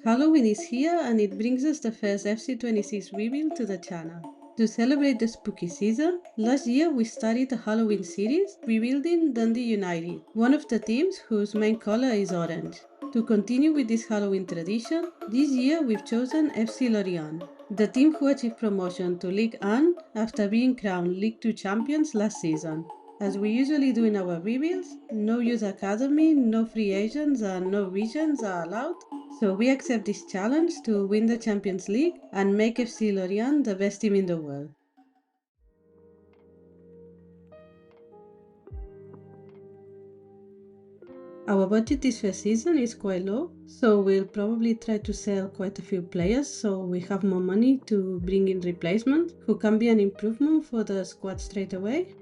Halloween is here and it brings us the first FC26 reveal to the channel. To celebrate the spooky season, last year we started a Halloween series rebuilding Dundee United, one of the teams whose main color is orange. To continue with this Halloween tradition, this year we've chosen FC Lorient, the team who achieved promotion to League 1 after being crowned League 2 champions last season. As we usually do in our reveals, no youth academy, no free agents, and no regions are allowed. So we accept this challenge to win the Champions League and make FC Lorient the best team in the world. Our budget this first season is quite low, so we'll probably try to sell quite a few players so we have more money to bring in replacements who can be an improvement for the squad straight away.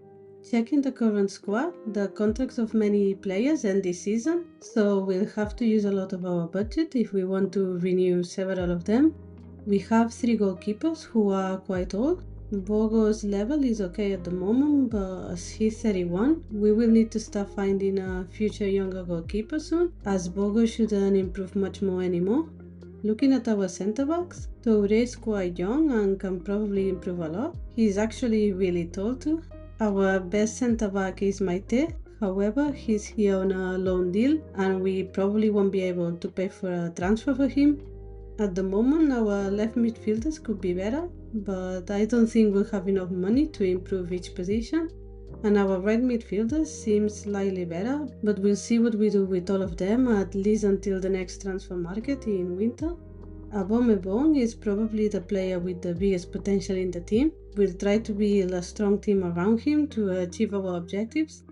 Checking the current squad, the contracts of many players end this season, so we'll have to use a lot of our budget if we want to renew several of them. We have 3 goalkeepers who are quite old. Bogo's level is okay at the moment, but as he's 31, we will need to start finding a future younger goalkeeper soon, as Bogo shouldn't improve much more anymore. Looking at our centre backs, Toure is quite young and can probably improve a lot. He's actually really tall too. Our best centre back is Maite. However, he's here on a loan deal and we probably won't be able to pay for a transfer for him. At the moment, our left midfielders could be better, but I don't think we'll have enough money to improve each position. And our right midfielders seem slightly better, but we'll see what we do with all of them, at least until the next transfer market in winter. Abomebong is probably the player with the biggest potential in the team. We'll try to build a strong team around him to achieve our objectives.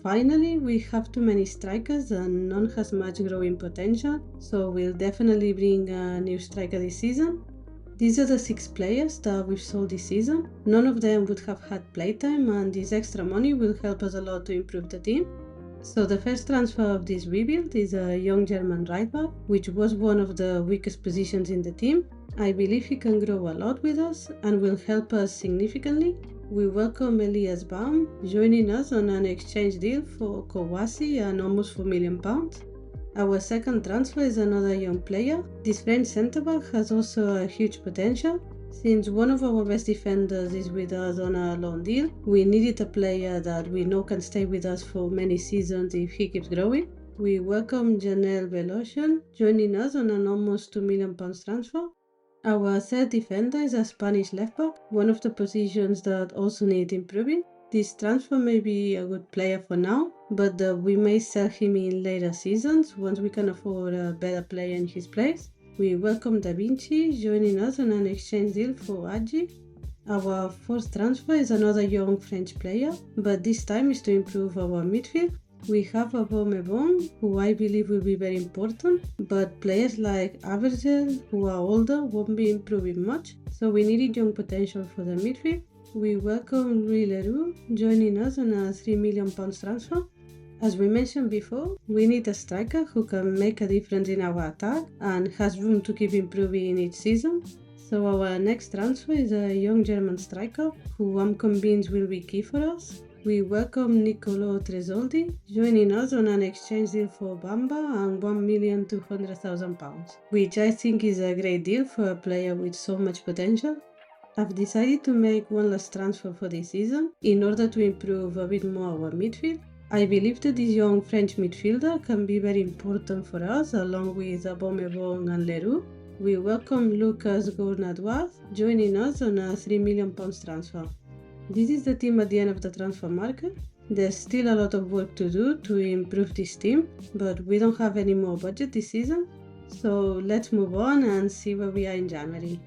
Finally, we have too many strikers and none has much growing potential, so we'll definitely bring a new striker this season. These are the 6 players that we've sold this season. None of them would have had playtime, and this extra money will help us a lot to improve the team. So the first transfer of this rebuild is a young German right back, which was one of the weakest positions in the team. I believe he can grow a lot with us and will help us significantly. We welcome Elias Baum joining us on an exchange deal for Kouassi and almost £4 million. Our second transfer is another young player. This French centre-back has also a huge potential. Since one of our best defenders is with us on a loan deal, we needed a player that we know can stay with us for many seasons if he keeps growing. We welcome Janelle Belocian joining us on an almost £2 million transfer. Our third defender is a Spanish left back, one of the positions that also need improving. This transfer may be a good player for now, but we may sell him in later seasons once we can afford a better player in his place. We welcome Da Vinci joining us on an exchange deal for Adji. Our fourth transfer is another young French player, but this time is to improve our midfield. We have Abomebong, who I believe will be very important, but players like Avergel, who are older, won't be improving much, so we needed young potential for the midfield. We welcome Louis Leroux joining us on a £3 million transfer. As we mentioned before, we need a striker who can make a difference in our attack and has room to keep improving each season. So our next transfer is a young German striker who I'm convinced will be key for us. We welcome Niccolò Tresoldi joining us on an exchange deal for Bamba and £1,200,000, which I think is a great deal for a player with so much potential. I've decided to make one last transfer for this season in order to improve a bit more our midfield. I believe that this young French midfielder can be very important for us along with Abomebong and Leroux. We welcome Lucas Gournadois joining us on a £3 million transfer. This is the team at the end of the transfer market. There's still a lot of work to do to improve this team, but we don't have any more budget this season. So let's move on and see where we are in January.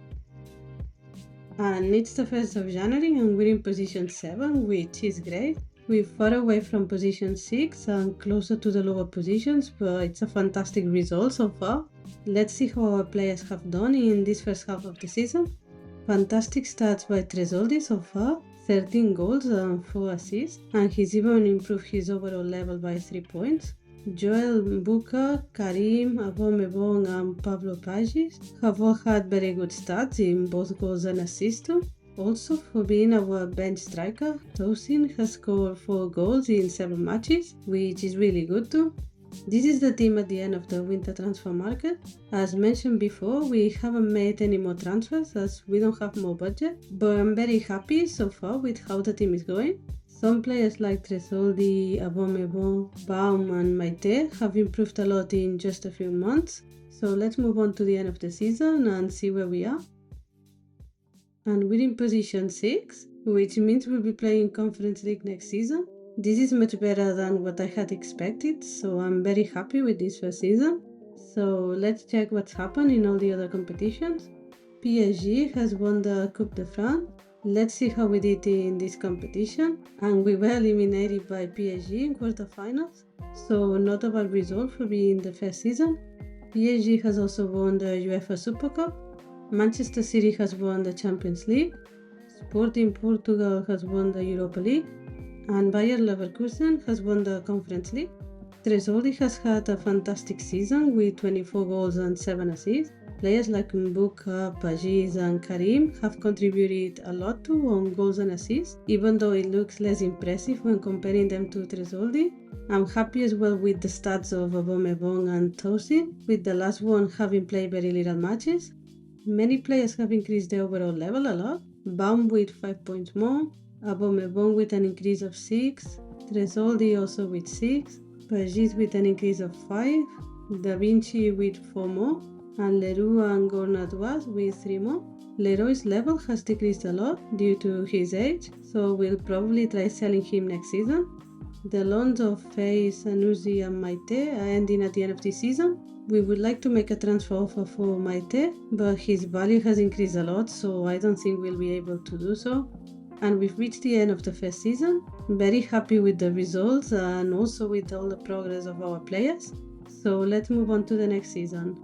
And it's the 1st of January and we're in position 7, which is great. We're far away from position 6 and closer to the lower positions, but it's a fantastic result so far. Let's see how our players have done in this first half of the season. Fantastic stats by Tresoldi so far, 13 goals and 4 assists, and he's even improved his overall level by 3 points. Joel Mbuka, Karim, Abomebong and Pablo Pagis have all had very good stats in both goals and assists too. Also, for being our bench striker, Tosin has scored 4 goals in 7 matches, which is really good too. This is the team at the end of the winter transfer market. As mentioned before, we haven't made any more transfers as we don't have more budget, but I'm very happy so far with how the team is going. Some players like Tresoldi, Abomebon, Baum and Maite have improved a lot in just a few months. So let's move on to the end of the season and see where we are. And we're in position 6, which means we'll be playing Conference League next season. This is much better than what I had expected, so I'm very happy with this first season. So let's check what's happened in all the other competitions. PSG has won the Coupe de France. Let's see how we did in this competition. And we were eliminated by PSG in quarterfinals, so not a bad result for being the first season. PSG has also won the UEFA Super Cup. Manchester City has won the Champions League. Sporting Portugal has won the Europa League. And Bayer Leverkusen has won the Conference League. Tresoldi has had a fantastic season with 24 goals and 7 assists. Players like Mbuka, Pajiz and Karim have contributed a lot to on goals and assists, even though it looks less impressive when comparing them to Tresoldi. I'm happy as well with the stats of Abomebon and Tosin, with the last one having played very little matches. Many players have increased their overall level a lot. Baum with 5 points more, Abomebon with an increase of 6, Tresoldi also with 6, Pajiz with an increase of 5, Da Vinci with 4 more, and Leroux and Gournadoise with 3 more. Leroy's level has decreased a lot due to his age, so we'll probably try selling him next season. The loans of Faye, Sanusi and Maite are ending at the end of this season. We would like to make a transfer offer for Maite, but his value has increased a lot, so I don't think we'll be able to do so. And we've reached the end of the first season. Very happy with the results and also with all the progress of our players. So let's move on to the next season.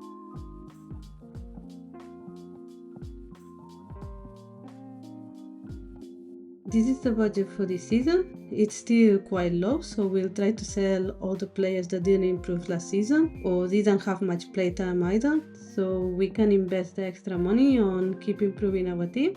This is the budget for this season. It's still quite low, so we'll try to sell all the players that didn't improve last season or didn't have much playtime either, so we can invest the extra money on keep improving our team.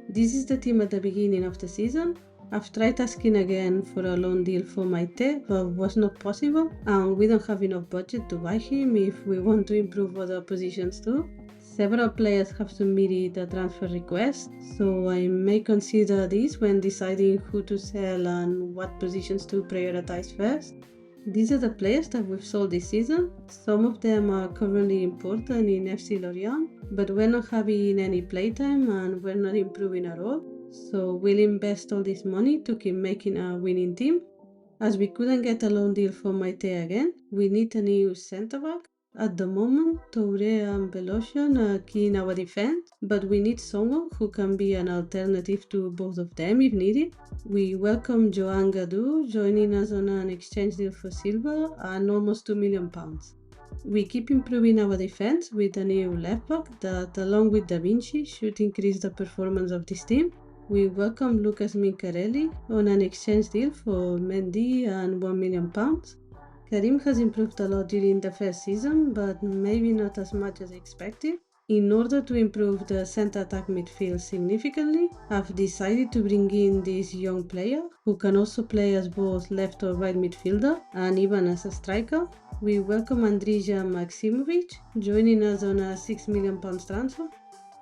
This is the team at the beginning of the season. I've tried asking again for a loan deal for Maite, but was not possible, and we don't have enough budget to buy him if we want to improve other positions too. Several players have submitted a transfer request, so I may consider this when deciding who to sell and what positions to prioritize first. These are the players that we've sold this season. Some of them are currently important in FC Lorient, but we're not having any playtime and we're not improving at all. So we'll invest all this money to keep making a winning team. As we couldn't get a loan deal for Maite again, we need a new centre-back. At the moment, Touré and Belocian are key in our defense, but we need someone who can be an alternative to both of them if needed. We welcome Joan Gadou joining us on an exchange deal for Silva and almost £2 million. We keep improving our defense with a new left back that, along with Da Vinci, should increase the performance of this team. We welcome Lucas Mincarelli on an exchange deal for Mendy and £1 million. Karim has improved a lot during the first season, but maybe not as much as expected. In order to improve the centre-attack midfield significantly, I've decided to bring in this young player who can also play as both left or right midfielder and even as a striker. We welcome Andrija Maksimovic joining us on a £6 million transfer.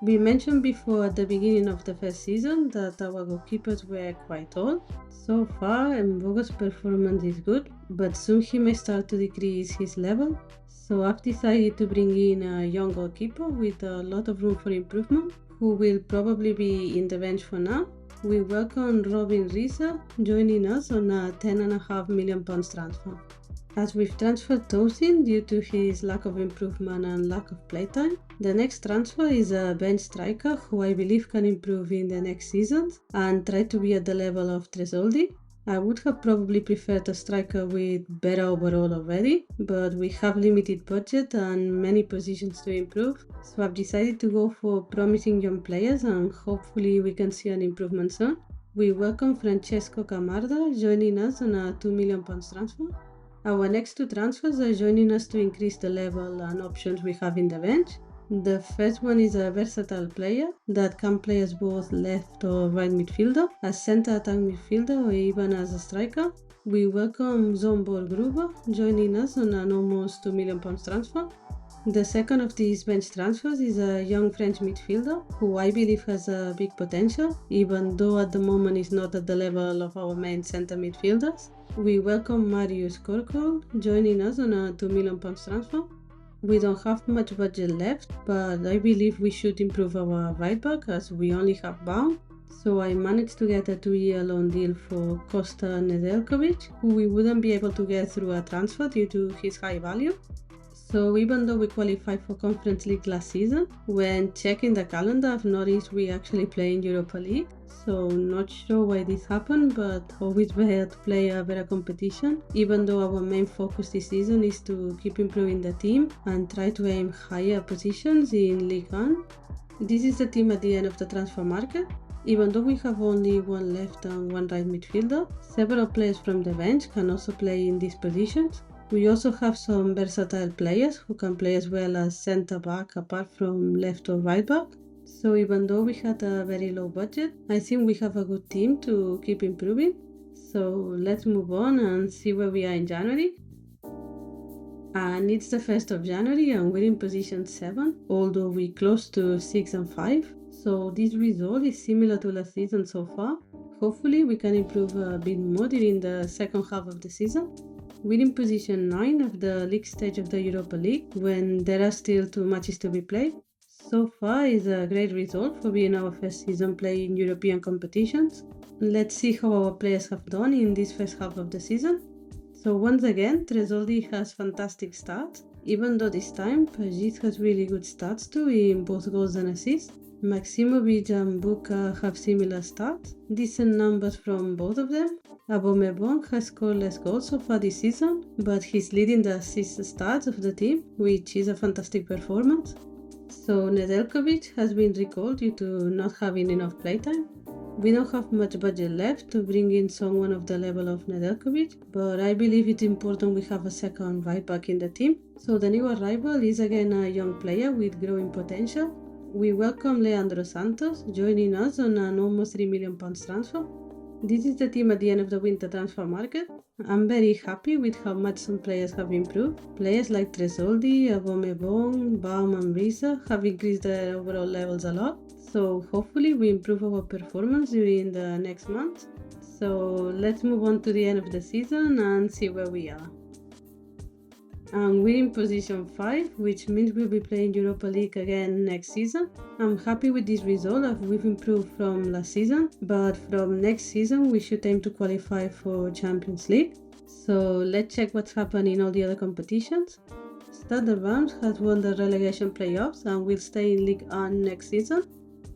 We mentioned before at the beginning of the first season that our goalkeepers were quite old. So far, Mbogo's performance is good, but soon he may start to decrease his level. So I've decided to bring in a young goalkeeper with a lot of room for improvement, who will probably be in the bench for now. We welcome Robin Risa joining us on a £10.5 million transfer. As we've transferred Tosin due to his lack of improvement and lack of playtime, the next transfer is a bench striker who I believe can improve in the next seasons and try to be at the level of Tresoldi. I would have probably preferred a striker with better overall already, but we have limited budget and many positions to improve, so I've decided to go for promising young players and hopefully we can see an improvement soon. We welcome Francesco Camarda joining us on a £2 million transfer. Our next two transfers are joining us to increase the level and options we have in the bench. The first one is a versatile player that can play as both left or right midfielder, as center attack midfielder, or even as a striker. We welcome Zombor Gruber joining us on an almost £2 million transfer. The second of these bench transfers is a young French midfielder who I believe has a big potential, even though at the moment is not at the level of our main centre midfielders. We welcome Marius Korkol joining us on a £2 million transfer. We don't have much budget left, but I believe we should improve our right back as we only have Baum. So I managed to get a 2-year loan deal for Costa Nedeljkovic, who we wouldn't be able to get through a transfer due to his high value. So even though we qualified for Conference League last season, when checking the calendar I've noticed we actually play in Europa League. So not sure why this happened, but always better to play a better competition, even though our main focus this season is to keep improving the team and try to aim higher positions in Ligue 1. This is the team at the end of the transfer market. Even though we have only one left and one right midfielder, several players from the bench can also play in these positions. We also have some versatile players who can play as well as centre back apart from left or right back. So even though we had a very low budget, I think we have a good team to keep improving. So let's move on and see where we are in January. And it's the 1st of January and we're in position 7, although we close to 6 and 5. So this result is similar to last season so far. Hopefully we can improve a bit more during the second half of the season. We're in position 9 of the league stage of the Europa League when there are still 2 matches to be played. So far is a great result for being our first season playing European competitions. Let's see how our players have done in this first half of the season. So once again, Tresoldi has fantastic stats, even though this time Pajit has really good stats too in both goals and assists. Maximovic and Buka have similar stats, decent numbers from both of them. Aubameyang has scored less goals so far this season, but he's leading the assist stats of the team, which is a fantastic performance. So Nedeljkovic has been recalled due to not having enough playtime. We don't have much budget left to bring in someone of the level of Nedeljkovic, but I believe it's important we have a second right back in the team. So the new arrival is again a young player with growing potential. We welcome Leandro Santos joining us on an almost £3 million transfer. This is the team at the end of the winter transfer market. I'm very happy with how much some players have improved. Players like Tresoldi, Aubameyang, Baum and Risa have increased their overall levels a lot. So hopefully we improve our performance during the next month. So let's move on to the end of the season and see where we are. And we're in position 5, which means we'll be playing Europa League again next season. I'm happy with this result as we've improved from last season, but from next season we should aim to qualify for Champions League. So let's check what's happened in all the other competitions. Stade Reims has won the relegation playoffs and will stay in Ligue 1 next season.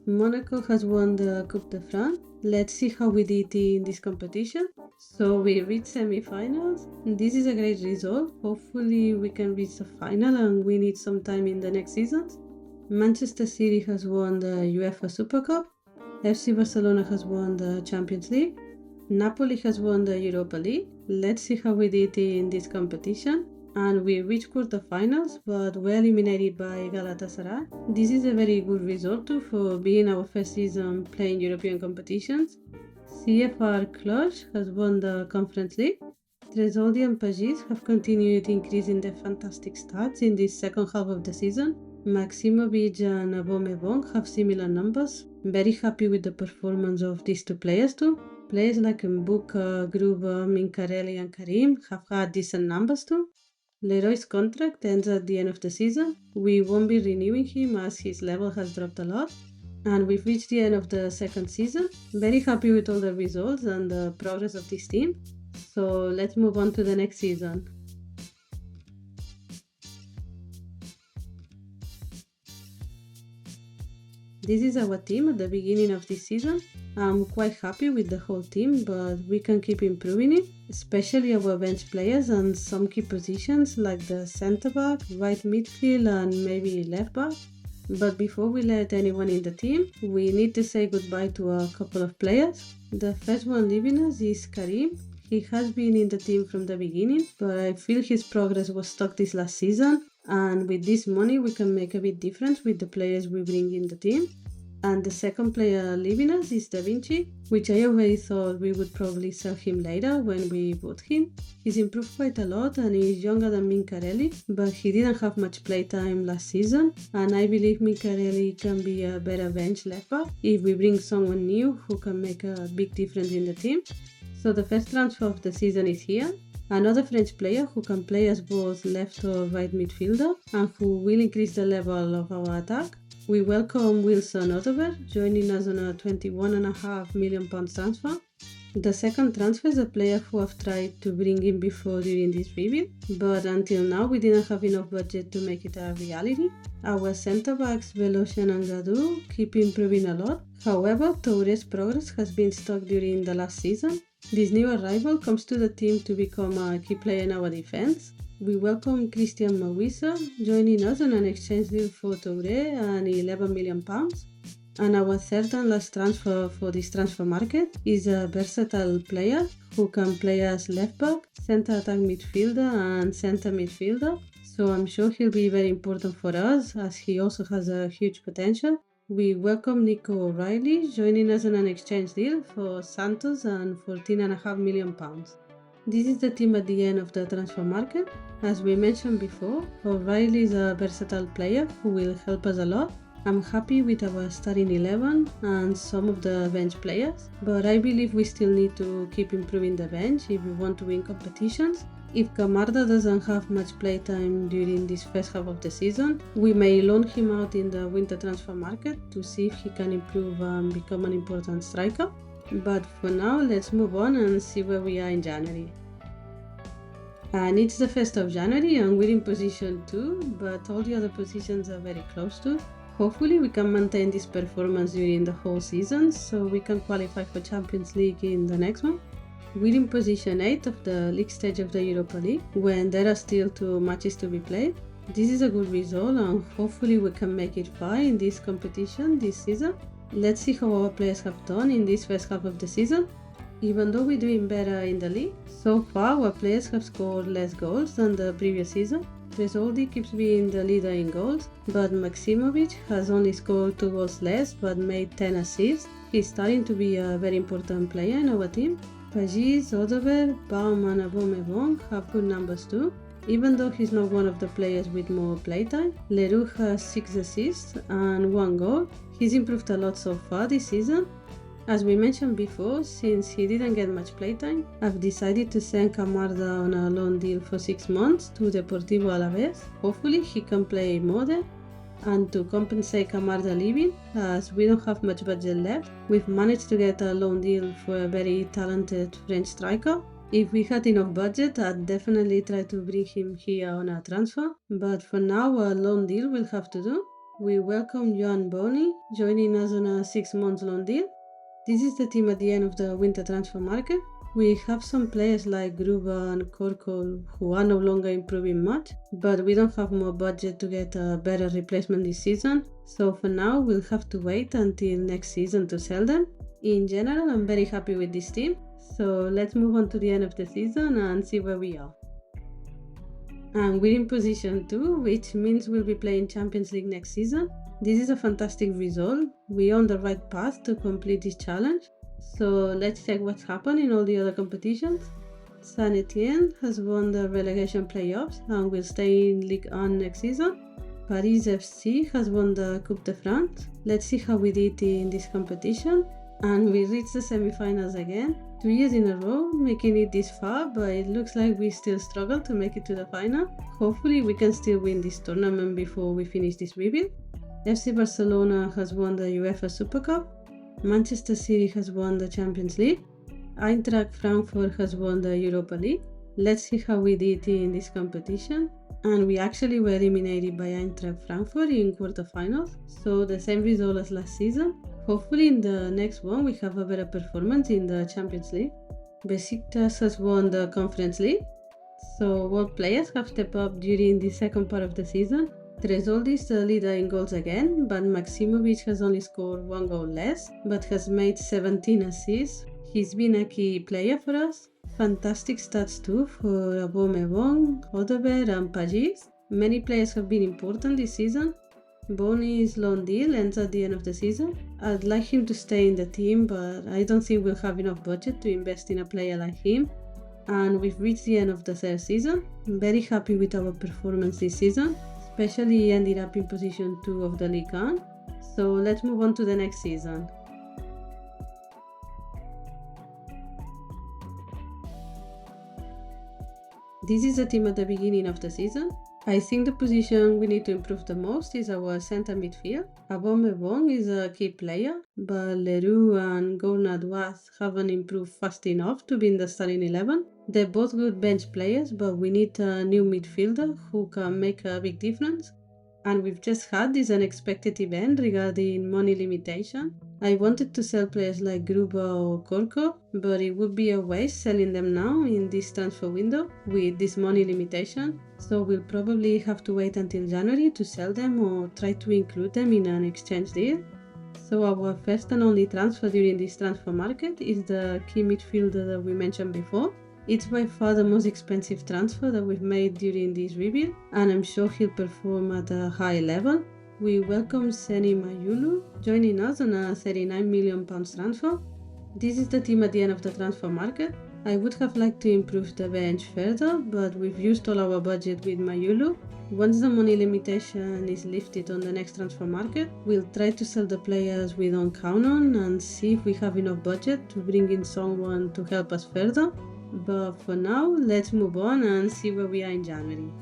Monaco has won the Coupe de France. Let's see how we did in this competition. So we reached semi-finals. This is a great result. Hopefully we can reach the final and win it sometime in the next seasons. Manchester City has won the UEFA Super Cup. FC Barcelona has won the Champions League. Napoli has won the Europa League. Let's see how we did in this competition. And we reached quarterfinals, but were eliminated by Galatasaray. This is a very good result too for being our first season playing European competitions. CFR Cluj has won the Conference League. Tresoldi and Pajit have continued increasing their fantastic stats in this second half of the season. Maximovic and Aubameyang have similar numbers. Very happy with the performance of these 2 players too. Players like Mbuka, Gruber, Mincarelli and Karim have had decent numbers too. Leroy's contract ends at the end of the season. We won't be renewing him as his level has dropped a lot. And we've reached the end of the second season. Very happy with all the results and the progress of this team. So let's move on to the next season. This is our team at the beginning of this season. I'm quite happy with the whole team, but we can keep improving it, especially our bench players and some key positions like the centre back, right midfield and maybe left back. But before we let anyone in the team, we need to say goodbye to a couple of players. The first one leaving us is Karim. He has been in the team from the beginning, but I feel his progress was stuck this last season And with this money, we can make a big difference with the players we bring in the team. And the second player leaving us is Da Vinci, which I already thought we would probably sell him later when we bought him. He's improved quite a lot and he's younger than Mincarelli, but he didn't have much playtime last season, and I believe Mincarelli can be a better bench left back if we bring someone new who can make a big difference in the team. So the first transfer of the season is here. Another French player who can play as both left or right midfielder and who will increase the level of our attack. We welcome Wilson Odobert, joining us on a £21.5 million transfer. The second transfer is a player who I've tried to bring in before during this rebuild, but until now we didn't have enough budget to make it a reality. Our centre-backs Velocian and Gadou keep improving a lot. However, Touré's progress has been stuck during the last season. This new arrival comes to the team to become a key player in our defense. We welcome Christian Mawisa, joining us on an exchange deal for Touré and £11 million. And our third and last transfer for this transfer market is a versatile player who can play as left back, centre attack midfielder and centre midfielder. So I'm sure he'll be very important for us as he also has a huge potential. We welcome Nico O'Reilly, joining us on an exchange deal for Santos and £14.5 million. This is the team at the end of the transfer market. As we mentioned before, O'Reilly is a versatile player who will help us a lot. I'm happy with our starting 11 and some of the bench players, but I believe we still need to keep improving the bench if we want to win competitions. If Camarda doesn't have much playtime during this first half of the season, we may loan him out in the winter transfer market to see if he can improve and become an important striker. But for now, let's move on and see where we are in January. And it's the 1st of January and we're in position 2, but all the other positions are very close to. Hopefully we can maintain this performance during the whole season so we can qualify for Champions League in the next one. We're in position 8 of the league stage of the Europa League when there are still 2 matches to be played. This is a good result and hopefully we can make it far in this competition this season. Let's see how our players have done in this first half of the season. Even though we're doing better in the league, so far our players have scored less goals than the previous season. Tresoldi keeps being the leader in goals, but Maksimovic has only scored 2 goals less but made 10 assists. He's starting to be a very important player in our team. Pagis, Odobert, Baum and Abomebon have good numbers too. Even though he's not one of the players with more playtime, Leroux has 6 assists and 1 goal. He's improved a lot so far this season. As we mentioned before, since he didn't get much playtime, I've decided to send Camarda on a loan deal for 6 months to Deportivo Alavés. Hopefully he can play more there. And to compensate Camarda leaving, as we don't have much budget left, we've managed to get a loan deal for a very talented French striker. If we had enough budget, I'd definitely try to bring him here on a transfer, but for now a loan deal will have to do. We welcome Joan Boni, joining us on a 6-month loan deal. This is the team at the end of the winter transfer market. We have some players like Gruba and Korkol who are no longer improving much, but we don't have more budget to get a better replacement this season, so for now we'll have to wait until next season to sell them. In general, I'm very happy with this team, so let's move on to the end of the season and see where we are. And we're in position 2, which means we'll be playing Champions League next season. This is a fantastic result. We're on the right path to complete this challenge. So let's check what's happened in all the other competitions. Saint Etienne has won the relegation playoffs and will stay in Ligue 1 next season. Paris FC has won the Coupe de France. Let's see how we did in this competition. And we reached the semi-finals again, 2 years in a row, making it this far, but it looks like we still struggle to make it to the final. Hopefully we can still win this tournament before we finish this rebuild. FC Barcelona has won the UEFA Super Cup. Manchester City has won the Champions League. Eintracht Frankfurt has won the Europa League. Let's see how we did in this competition. And we actually were eliminated by Eintracht Frankfurt in quarterfinals, so the same result as last season. Hopefully in the next one we have a better performance in the Champions League. Besiktas has won the Conference League. So all players have stepped up during the second part of the season. Tresoldi is the leader in goals again, but Maksimovic has only scored 1 goal less, but has made 17 assists. He's been a key player for us. Fantastic stats too for Abomebon, Odobert and Pagis. Many players have been important this season. Boney's loan deal ends at the end of the season. I'd like him to stay in the team, but I don't think we'll have enough budget to invest in a player like him. And we've reached the end of the third season. I'm very happy with our performance this season, especially ended up in position 2 of the Ligue 1. So let's move on to the next season. This is the team at the beginning of the season. I think the position we need to improve the most is our centre midfield. Aubameyang is a key player, but Leroux and Gournadoise haven't improved fast enough to be in the starting 11. They're both good bench players, but we need a new midfielder who can make a big difference. And we've just had this unexpected event regarding money limitation. I wanted to sell players like Gruber or Korko, but it would be a waste selling them now in this transfer window with this money limitation. So we'll probably have to wait until January to sell them or try to include them in an exchange deal. So our first and only transfer during this transfer market is the key midfielder that we mentioned before. It's by far the most expensive transfer that we've made during this rebuild, and I'm sure he'll perform at a high level. We welcome Seni Mayulu joining us on a £39 million transfer. This is the team at the end of the transfer market. I would have liked to improve the bench further, but we've used all our budget with Mayulu. Once the money limitation is lifted on the next transfer market, we'll try to sell the players we don't count on and see if we have enough budget to bring in someone to help us further. But for now, let's move on and see where we are in January.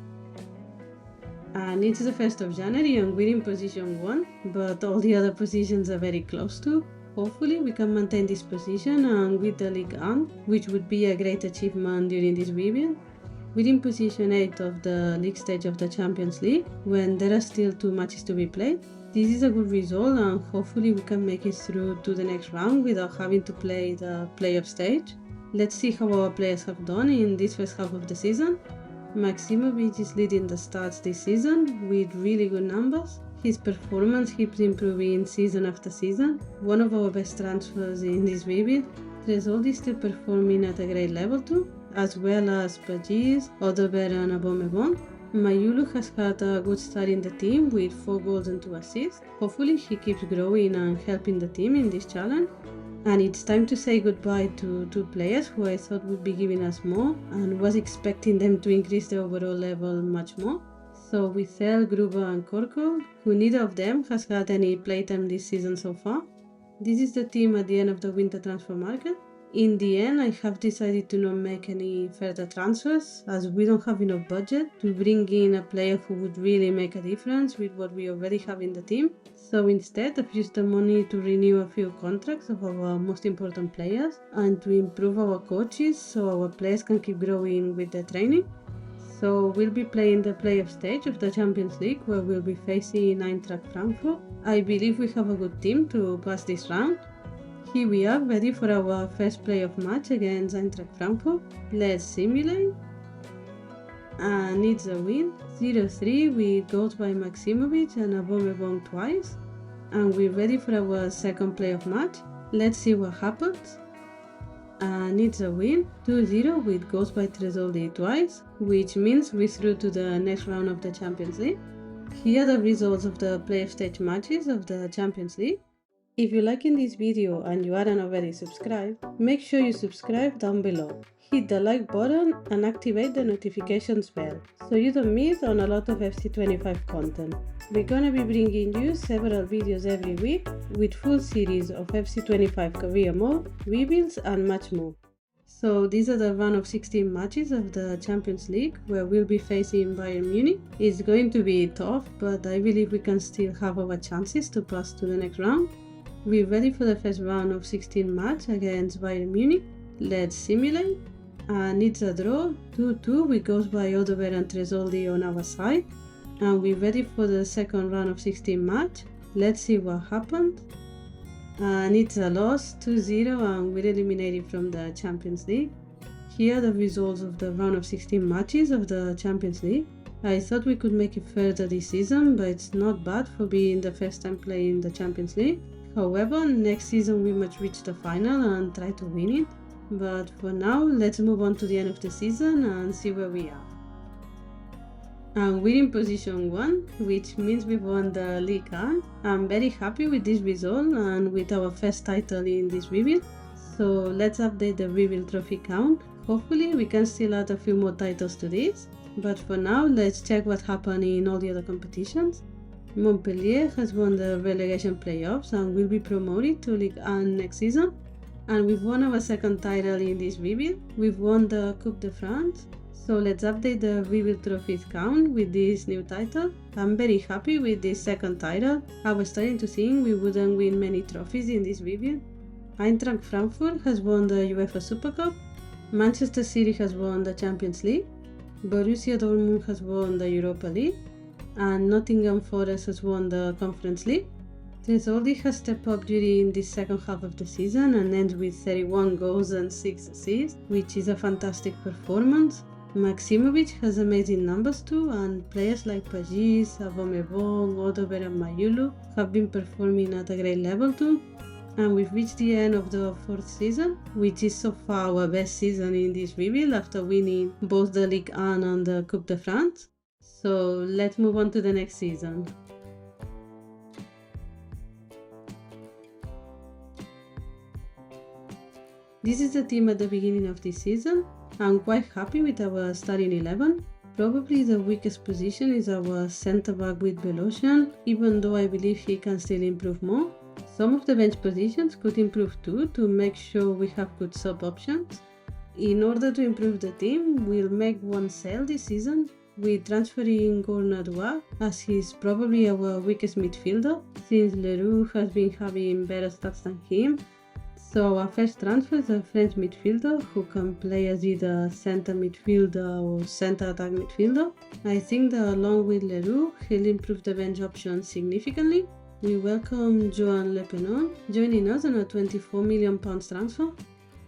And it's the 1st of January and we're in position 1, but all the other positions are very close to. Hopefully we can maintain this position and with the Ligue 1, which would be a great achievement during this rebuild. We're in position 8 of the league stage of the Champions League, when there are still 2 matches to be played. This is a good result and hopefully we can make it through to the next round without having to play the playoff stage. Let's see how our players have done in this first half of the season. Maximovic is leading the stats this season with really good numbers. His performance keeps improving season after season. One of our best transfers in this rebuild. Trezeguet is still performing at a great level too, as well as Pagis, Odegaard and Aubameyang. Mayulu has had a good start in the team with 4 goals and 2 assists. Hopefully he keeps growing and helping the team in this challenge. And it's time to say goodbye to 2 players who I thought would be giving us more and was expecting them to increase the overall level much more. So we sell Gruber and Korko, who neither of them has had any playtime this season so far. This is the team at the end of the winter transfer market. In the end, I have decided to not make any further transfers as we don't have enough budget to bring in a player who would really make a difference with what we already have in the team. So instead, I've used the money to renew a few contracts of our most important players and to improve our coaches so our players can keep growing with their training. So we'll be playing the playoff stage of the Champions League where we'll be facing Eintracht Frankfurt. I believe we have a good team to pass this round. Here we are ready for our first playoff match against Eintracht Frankfurt. Let's simulate. And it's a win, 0-3 with goals by Maximovic and Aubameyang twice. And we're ready for our second playoff match. Let's see what happens. And it's a win, 2-0 with goals by Trezeguet twice, which means we're through to the next round of the Champions League. Here are the results of the playoff stage matches of the Champions League. If you're liking this video and you aren't already subscribed, make sure you subscribe down below. Hit the like button and activate the notifications bell so you don't miss on a lot of FC25 content. We're gonna be bringing you several videos every week with full series of FC25 career mode, rebuilds and much more. So these are the round of 16 matches of the Champions League where we'll be facing Bayern Munich. It's going to be tough, but I believe we can still have our chances to pass to the next round. We're ready for the first round of 16 match against Bayern Munich. Let's simulate. And it's a draw, 2-2 with goals by Odegaard and Trezeguet on our side. And we're ready for the second round of 16 match. Let's see what happened. And it's a loss, 2-0 and we're eliminated from the Champions League. Here are the results of the round of 16 matches of the Champions League. I thought we could make it further this season, but it's not bad for being the first time playing the Champions League. However, next season we must reach the final and try to win it. But for now, let's move on to the end of the season and see where we are. And we're in position 1, which means we won the League One. I'm very happy with this result and with our first title in this rebuild. So let's update the rebuild trophy count. Hopefully we can still add a few more titles to this. But for now, let's check what happened in all the other competitions. Montpellier has won the relegation playoffs and will be promoted to Ligue 1 next season. And we've won our second title in this rebuild. We've won the Coupe de France. So let's update the rebuild trophies count with this new title. I'm very happy with this second title. I was starting to think we wouldn't win many trophies in this rebuild. Eintracht Frankfurt has won the UEFA Super Cup. Manchester City has won the Champions League. Borussia Dortmund has won the Europa League. And Nottingham Forest has won the Conference League. Tresoldi has stepped up during this second half of the season and ends with 31 goals and 6 assists, which is a fantastic performance. Maximovic has amazing numbers too, and players like Pagis, Avomebon, Odober and Mayulu have been performing at a great level too. And we've reached the end of the 4th season, which is so far our best season in this rebuild after winning both the Ligue 1 and the Coupe de France. So let's move on to the next season. This is the team at the beginning of this season. I'm quite happy with our starting 11. Probably the weakest position is our centre-back with Belosian, even though I believe he can still improve more. Some of the bench positions could improve too to make sure we have good sub options. In order to improve the team, we'll make one sale this season. We're transferring Gournadois as he's probably our weakest midfielder, since Leroux has been having better stats than him. So our first transfer is a French midfielder who can play as either centre midfielder or centre attack midfielder. I think that along with Leroux, he'll improve the bench options significantly. We welcome Joan Lepenon joining us on a £24 million transfer.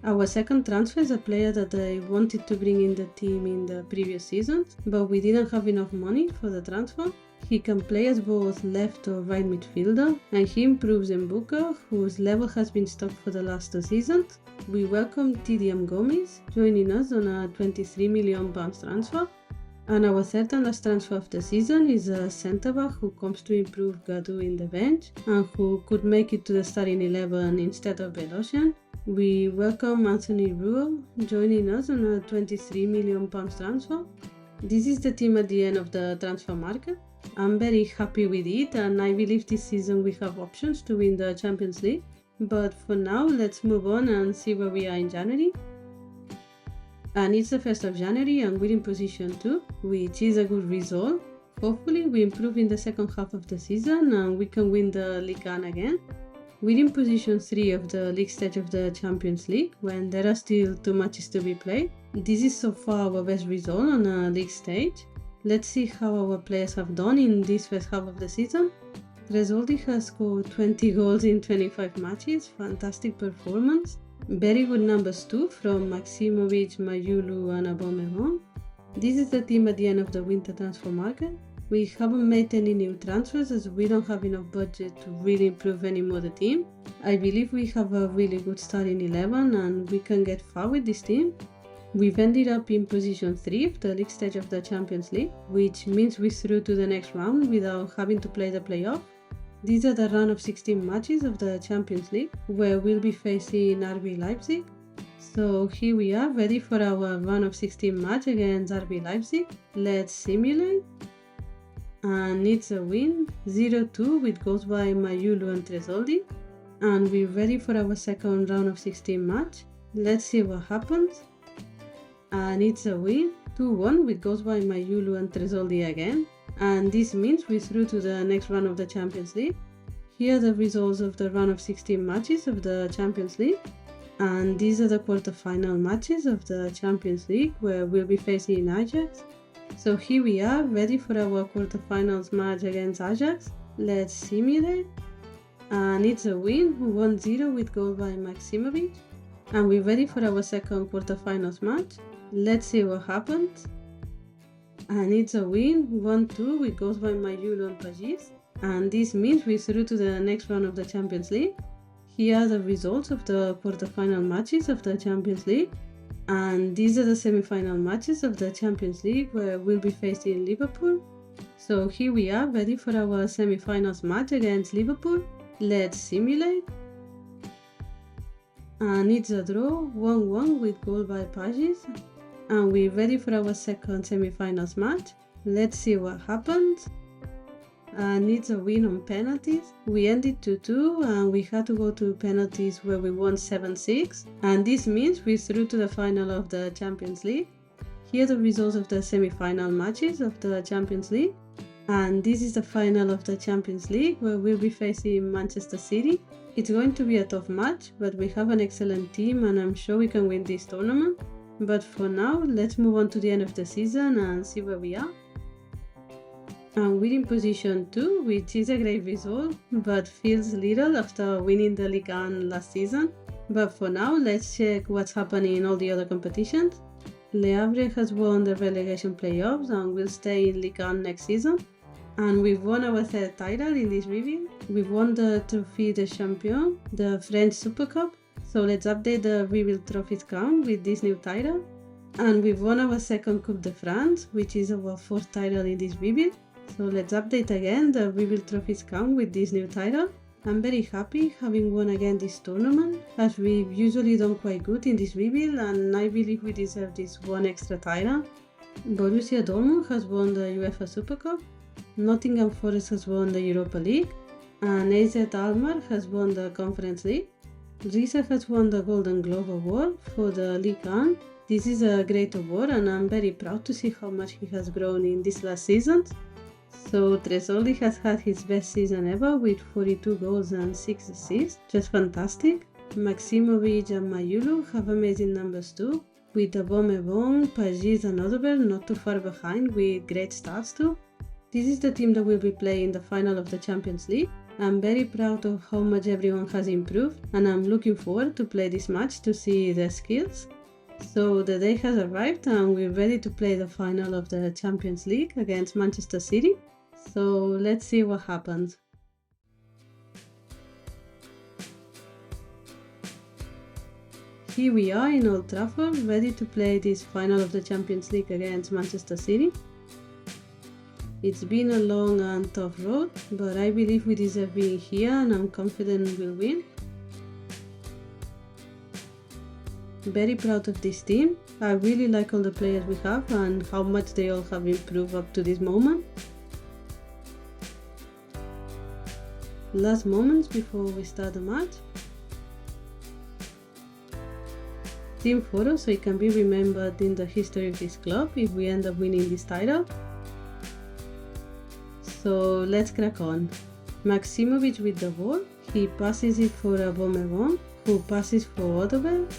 Our second transfer is a player that I wanted to bring in the team in the previous seasons, but we didn't have enough money for the transfer. He can play as both left or right midfielder, and he improves Mbuka, whose level has been stuck for the last 2 seasons. We welcome TDM Gomez joining us on a £23 million transfer. And our third and last transfer of the season is a centre-back who comes to improve Gadou in the bench and who could make it to the starting 11 instead of Belosian. We welcome Anthony Ruel joining us on a £23 million transfer. This is the team at the end of the transfer market. I'm very happy with it and I believe this season we have options to win the Champions League. But for now, let's move on and see where we are in January. And it's the 1st of January and we're in position 2, which is a good result. Hopefully we improve in the second half of the season and we can win the Ligue 1 again. We're in position 3 of the league stage of the Champions League when there are still 2 matches to be played. This is so far our best result on a league stage. Let's see how our players have done in this first half of the season. Tresoldi has scored 20 goals in 25 matches, fantastic performance. Very good numbers too from Maximovic, Mayulu and Abomebon. This is the team at the end of the winter transfer market. We haven't made any new transfers as we don't have enough budget to really improve any more the team. I believe we have a really good starting 11 and we can get far with this team. We've ended up in position 3 of the league stage of the Champions League, which means we're through to the next round without having to play the playoff. These are the round of 16 matches of the Champions League, where we'll be facing RB Leipzig. So here we are, ready for our round of 16 match against RB Leipzig. Let's simulate. And it's a win, 0-2 with goals by Mayulu and Tresoldi. And we're ready for our second round of 16 match. Let's see what happens. And it's a win, 2-1 with goals by Mayulu and Tresoldi again. And this means we're through to the next round of the Champions League. Here are the results of the round of 16 matches of the Champions League. And these are the quarter-final matches of the Champions League where we'll be facing Ajax. So here we are, ready for our quarter-finals match against Ajax. Let's simulate. And it's a win, 1-0 with goal by Maximovic. And we're ready for our second quarter-finals match. Let's see what happens. And it's a win, 1-2 with goals by Mayulu and Pagis. And this means we're through to the next round of the Champions League. Here are the results of the quarter-final matches of the Champions League. And these are the semi-final matches of the Champions League where we'll be facing Liverpool. So here we are, ready for our semi-finals match against Liverpool. Let's simulate. And it's a draw, 1-1 with goal by Pagis. And we're ready for our second semi-finals match. Let's see what happens. And it's a win on penalties. We ended 2-2 and we had to go to penalties where we won 7-6. And this means we're through to the final of the Champions League. Here are the results of the semi-final matches of the Champions League. And this is the final of the Champions League where we'll be facing Manchester City. It's going to be a tough match, but we have an excellent team and I'm sure we can win this tournament. But for now, let's move on to the end of the season and see where we are. And we're in position 2, which is a great result, but feels little after winning the Ligue 1 last season. But for now, let's check what's happening in all the other competitions. Le Havre has won the relegation playoffs and will stay in Ligue 1 next season. And we've won our third title in this review. We've won the Trophée des Champions, the French Super Cup. So let's update the rebuild trophies count with this new title. And we've won our second Coupe de France, which is our fourth title in this rebuild. So let's update again the rebuild trophies count with this new title. I'm very happy having won again this tournament, as we've usually done quite good in this rebuild and I believe we deserve this one extra title. Borussia Dortmund has won the UEFA Super Cup, Nottingham Forest has won the Europa League, and AZ Alkmaar has won the Conference League. Riza has won the Golden Glove Award for the Ligue 1. This is a great award and I'm very proud to see how much he has grown in this last season. So Tresoldi has had his best season ever with 42 goals and 6 assists, just fantastic. Maximovic and Mayulu have amazing numbers too, with Aubameyang, Pagis and Odobert not too far behind with great stats too. This is the team that will be playing the final of the Champions League. I'm very proud of how much everyone has improved and I'm looking forward to play this match to see their skills. So the day has arrived and we're ready to play the final of the Champions League against Manchester City. So let's see what happens. Here we are in Old Trafford, ready to play this final of the Champions League against Manchester City. It's been a long and tough road, but I believe we deserve being here and I'm confident we'll win. Very proud of this team. I really like all the players we have and how much they all have improved up to this moment. Last moments before we start the match. Team photo so it can be remembered in the history of this club if we end up winning this title. So let's crack on. Maximovic with the ball. He passes it for Aubameyang, who passes for Odobert.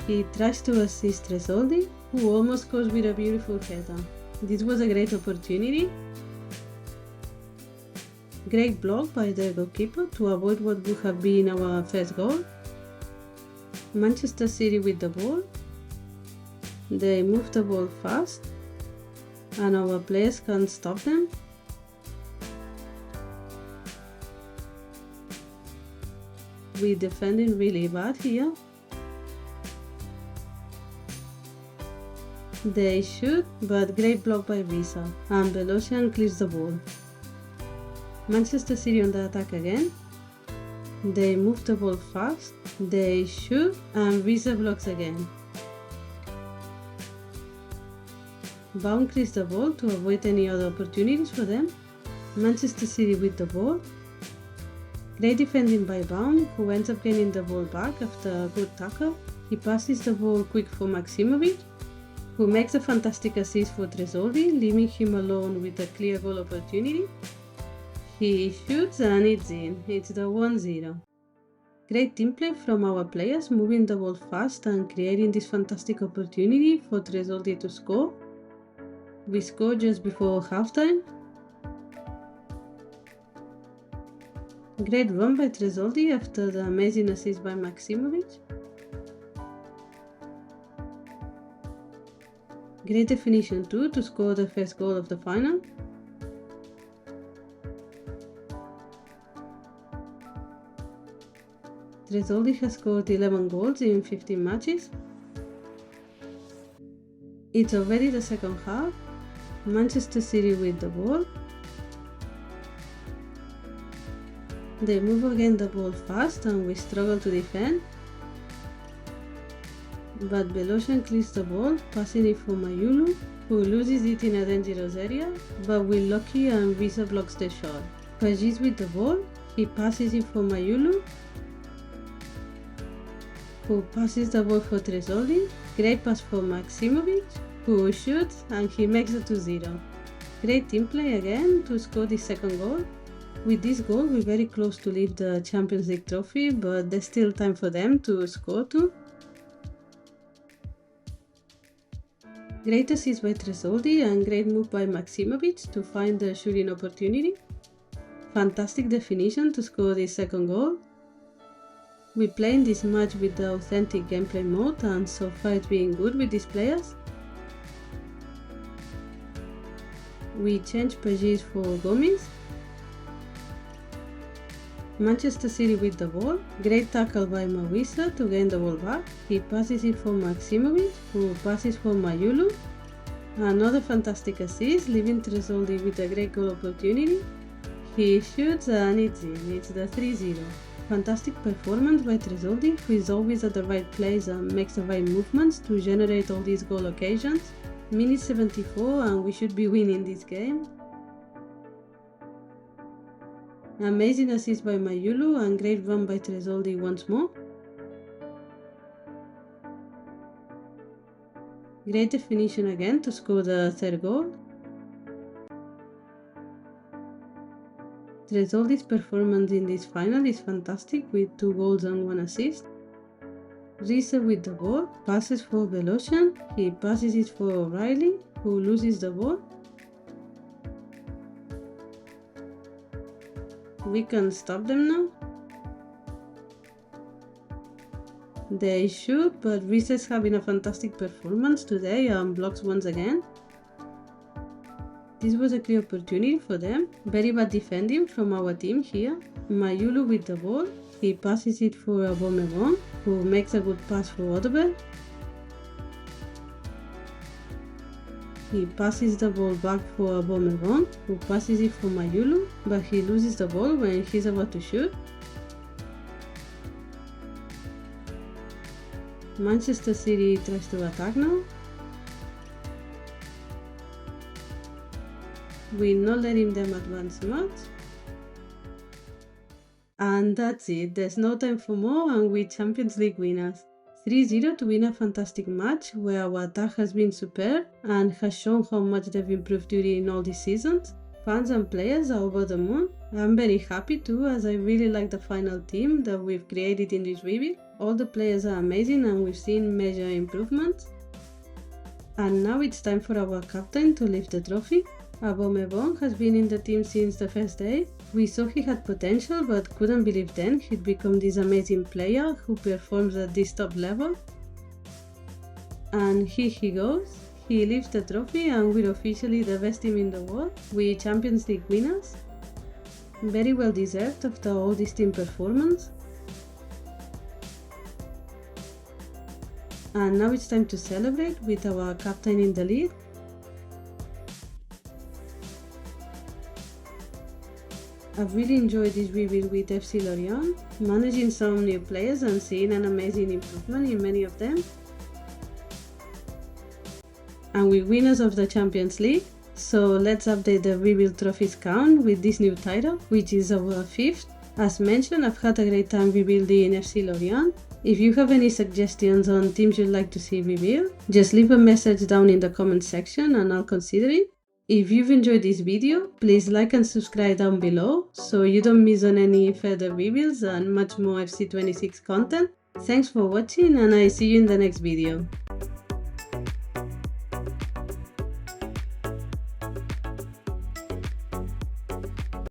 He tries to assist Tresoldi, who almost scores with a beautiful header. This was a great opportunity. Great block by the goalkeeper to avoid what would have been our first goal. Manchester City with the ball. They move the ball fast and our players can't stop them. We're defending really bad here. They shoot, but great block by Riza, and Belosian clears the ball. Manchester City on the attack again. They move the ball fast, they shoot, and Riza blocks again. Baum clears the ball to avoid any other opportunities for them. Manchester City with the ball. Great defending by Baum, who ends up getting the ball back after a good tackle. He passes the ball quick for Maximovic, who makes a fantastic assist for Tresoldi, leaving him alone with a clear goal opportunity. He shoots and it's in. It's the 1-0. Great team play from our players, moving the ball fast and creating this fantastic opportunity for Tresoldi to score. We scored just before halftime. Great run by Tresoldi after the amazing assist by Maximovic. Great definition too to score the first goal of the final. Tresoldi has scored 11 goals in 15 matches. It's already the second half. Manchester City with the ball. They move again the ball fast and we struggle to defend. But Belosian clears the ball, passing it for Mayulu, who loses it in a dangerous area, but we're lucky and Visa blocks the shot. Pajis with the ball, he passes it for Mayulu, who passes the ball for Tresoldi. Great pass for Maksimovic, who shoots and he makes it 2-0. Great team play again to score the second goal. With this goal we're very close to lift the Champions League trophy, but there's still time for them to score too. Great assist by Tresoldi and great move by Maksimovic to find the shooting opportunity. Fantastic definition to score the second goal. We play in this match with the authentic gameplay mode and so far it's been good with these players. We change Pajis for Gomez. Manchester City with the ball. Great tackle by Mawisa to gain the ball back. He passes it for Maksimovic, who passes for Mayulu. Another fantastic assist, leaving Tresoldi with a great goal opportunity. He shoots and it's in. It's the 3-0. Fantastic performance by Tresoldi, who is always at the right place and makes the right movements to generate all these goal occasions. Minute 74 and we should be winning this game. Amazing assist by Mayulu and great run by Tresoldi once more. Great definition again to score the third goal. Tresoldi's performance in this final is fantastic with 2 goals and 1 assist. Riese with the ball, passes for Belosian, he passes it for O'Reilly, who loses the ball. We can stop them now. They shoot, but Riese is having a fantastic performance today and blocks once again. This was a clear opportunity for them. Very bad defending from our team here. Mayulu with the ball, he passes it for Aubameyang, who makes a good pass for Odobel. He passes the ball back for Aubameyang, who passes it for Mayulu, but he loses the ball when he's about to shoot. Manchester City tries to attack now. We're not letting them advance much. And that's it, there's no time for more and we're Champions League winners. 3-0 to win a fantastic match where our attack has been superb and has shown how much they've improved during all these seasons. Fans and players are over the moon. I'm very happy too, as I really like the final team that we've created in this rebuild. All the players are amazing and we've seen major improvements. And now it's time for our captain to lift the trophy. Aubameyang has been in the team since the first day. We saw he had potential but couldn't believe then he'd become this amazing player who performs at this top level. And here he goes. He lifts the trophy and we're officially the best team in the world. We're Champions League winners. Very well deserved after all this team performance. And now it's time to celebrate with our captain in the lead. I've really enjoyed this rebuild with FC Lorient, managing some new players and seeing an amazing improvement in many of them. And we're winners of the Champions League, so let's update the rebuild trophies count with this new title, which is our 5th. As mentioned, I've had a great time rebuilding FC Lorient. If you have any suggestions on teams you'd like to see rebuild, just leave a message down in the comment section and I'll consider it. If you've enjoyed this video, please like and subscribe down below so you don't miss on any further rebuilds and much more FC26 content. Thanks for watching and I see you in the next video.